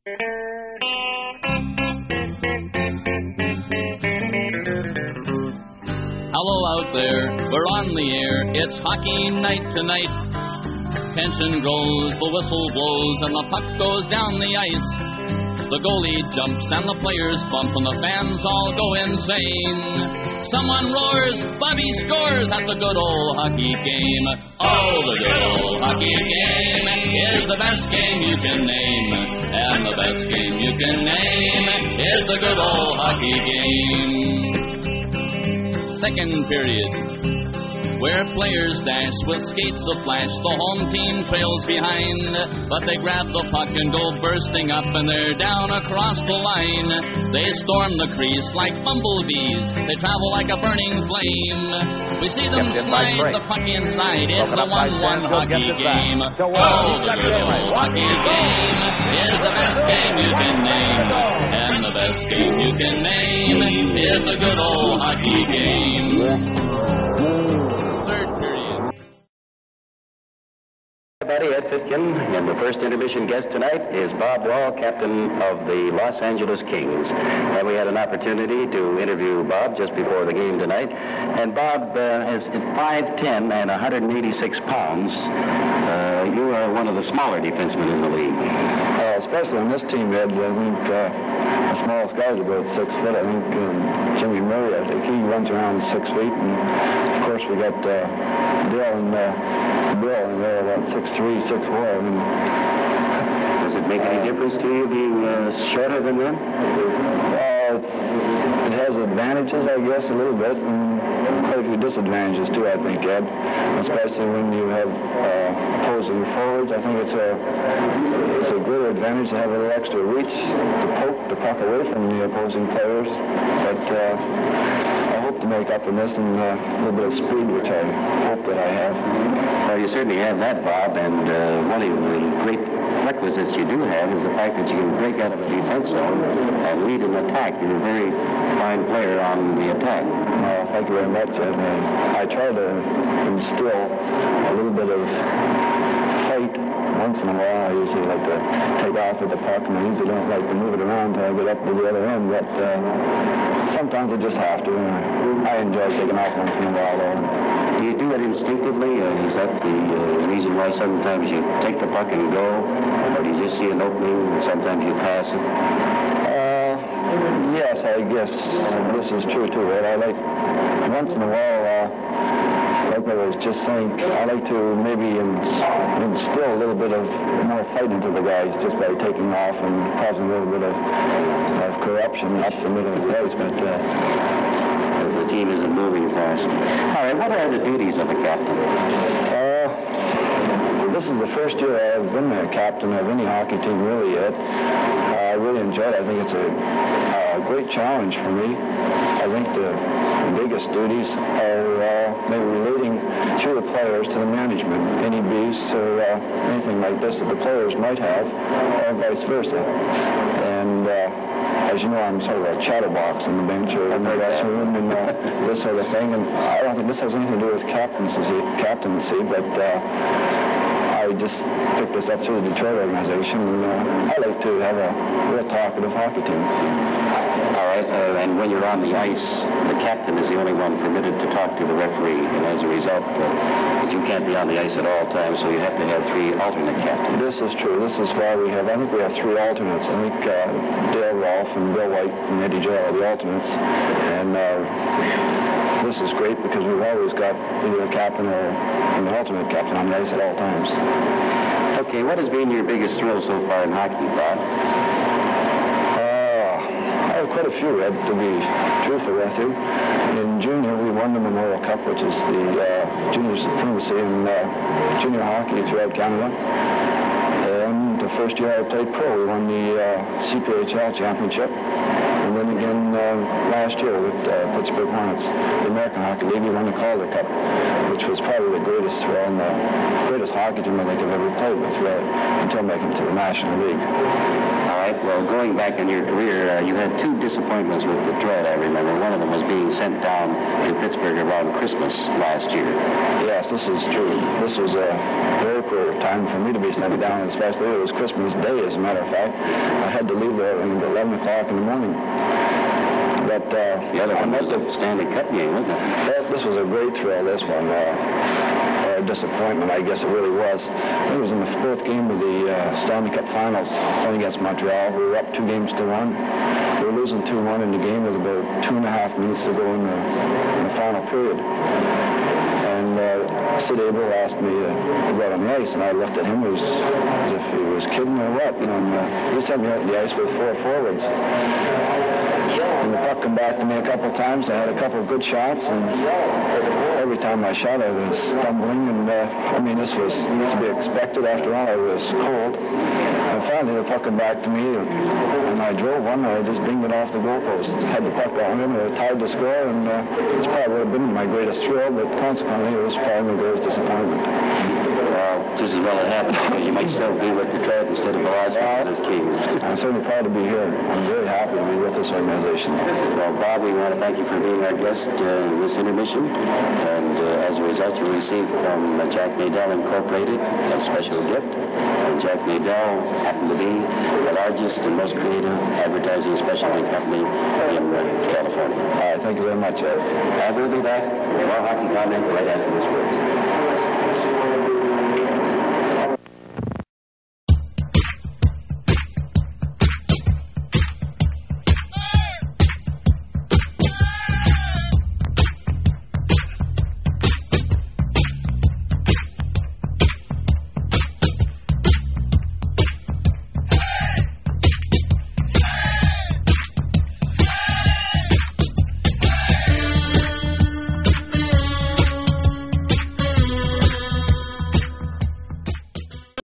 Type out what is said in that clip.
Hello out there, we're on the air, it's hockey night tonight. Tension grows, the whistle blows, and the puck goes down the ice. The goalie jumps and the players bump and the fans all go insane. Someone roars, Bobby scores at the good old hockey game. Oh, the good old hockey game is the best game you can name. And the best game you can name is the good old hockey game. Second period, where players dash with skates aflash. The home team trails behind, but they grab the puck and go bursting up, and they're down across the line. They storm the crease like bumblebees. They travel like a burning flame. We see them slide the puck inside. It's a 1-1 hockey game. Oh, the good old hockey game is the best game you can name. And the best game you can name is the good old hockey game. Everybody, Ed Fitkin, and the first intermission guest tonight is Bob Wall, captain of the Los Angeles Kings. And we had an opportunity to interview Bob just before the game tonight. And Bob is 5'10" and 186 pounds. You are one of the smaller defensemen in the league. Especially on this team, Ed, I think the smallest guy's about 6 foot. I think Jimmy Murray, I think he runs around 6 feet. And of course, we got Dale and Bill, and they're about 6'3", 6'4". I mean, does it make any difference to you being shorter than them? It has advantages, I guess, a little bit, and quite a few disadvantages too, I think, Ed. Especially when you have opposing forwards. I think it's a greater advantage to have a little extra reach to poke the puck away from the opposing players. But I hope to make up in this and a little bit of speed, which I hope that I have. Well, you certainly have that, Bob, and one of the great requisites you do have is the fact that you can break out of a defense zone and lead an attack. You're a very fine player on the attack. Thank you very much. And I try to instill a little bit of fight once in a while. I usually like to take off with the puck, and I usually don't like to move it around until I get up to the other end, but sometimes I just have to. I enjoy taking off once in a while, though. Do you do it instinctively? Is that the reason why sometimes you take the puck and go, or do you just see an opening and sometimes you pass it? Yes, I guess this is true too, Ed. I like, once in a while, like I was just saying, I like to maybe instill a little bit of more fight into the guys just by taking off and causing a little bit of corruption up the middle of the ice, but the team isn't moving fast. All right, what are the duties of a captain? This is the first year I've been the captain of any hockey team really yet. I really enjoy it. I think it's a great challenge for me. I think the biggest duties are maybe relating through the players to the management, any beefs or anything like this that the players might have, or vice versa. And as you know, I'm sort of a chatterbox on the bench or in the dressing room and this sort of thing. And I don't think this has anything to do with captaincy, but I just picked this up through the Detroit organization, and I like to have a real talkative hockey team. All right, and when you're on the ice, the captain is the only one permitted to talk to the referee, and as a result, you can't be on the ice at all times, so you have to have 3 alternate captains. This is true. This is why I think we have 3 alternates. I think Dale Rolfe and Bill White and Eddie Joe are the alternates, and this is great because we've always got either a captain or an alternate captain on the ice at all times. Okay, what has been your biggest thrill so far in hockey, Bob? I have quite a few, Ed, to be truthful with you. In junior, we won the Memorial Cup, which is the junior supremacy in junior hockey throughout Canada. And the first year I played pro, we won the CPHL championship. And then again last year with Pittsburgh Hornets, the American Hockey League, we won the Calder Cup, which was probably the greatest thrill and the greatest hockey team I think I've ever played with, really, until making it to the National League. All right, well, going back in your career, you had 2 disappointments with Detroit, I remember. One of them was being sent down to Pittsburgh around Christmas last year. Yes, this is true. This was a very poor time time for me to be sent down, especially. It was Christmas Day, as a matter of fact. I had to leave there at 11 o'clock in the morning. But the other one was the Stanley Cup game, wasn't it? This was a great thrill, this one. Disappointment, I guess it really was. It was in the fourth game of the Stanley Cup Finals, playing against Montreal. We were up 2-1. We were losing 2-1 in the game with about 2.5 minutes to go in the final period. And Sid Abel asked me to go out on the ice, and I looked at him as if he was kidding or what. And he sent me out on the ice with 4 forwards. And the puck come back to me a couple of times. I had a couple of good shots, and every time I shot, I was stumbling. And this was to be expected. After all, I was cold. And finally, the puck come back to me, and I drove one. I just dinged it off the goalpost. Had the puck on in, it tied the score, and it probably would have been my greatest thrill, but consequently, it was probably my greatest disappointment. Well, just as well it happened, because you might still be with Detroit instead of Velazquez as Kings. I'm certainly proud to be here. I'm very happy to be with this organization. Well, Bob, we want to thank you for being our guest in this intermission. And as a result, you received from Jack Nadell Incorporated a special gift. And Jack Nadell happened to be the largest and most creative advertising specialty company in California. Thank you very much, Ed. And we'll be back with more hockey comment right after this break.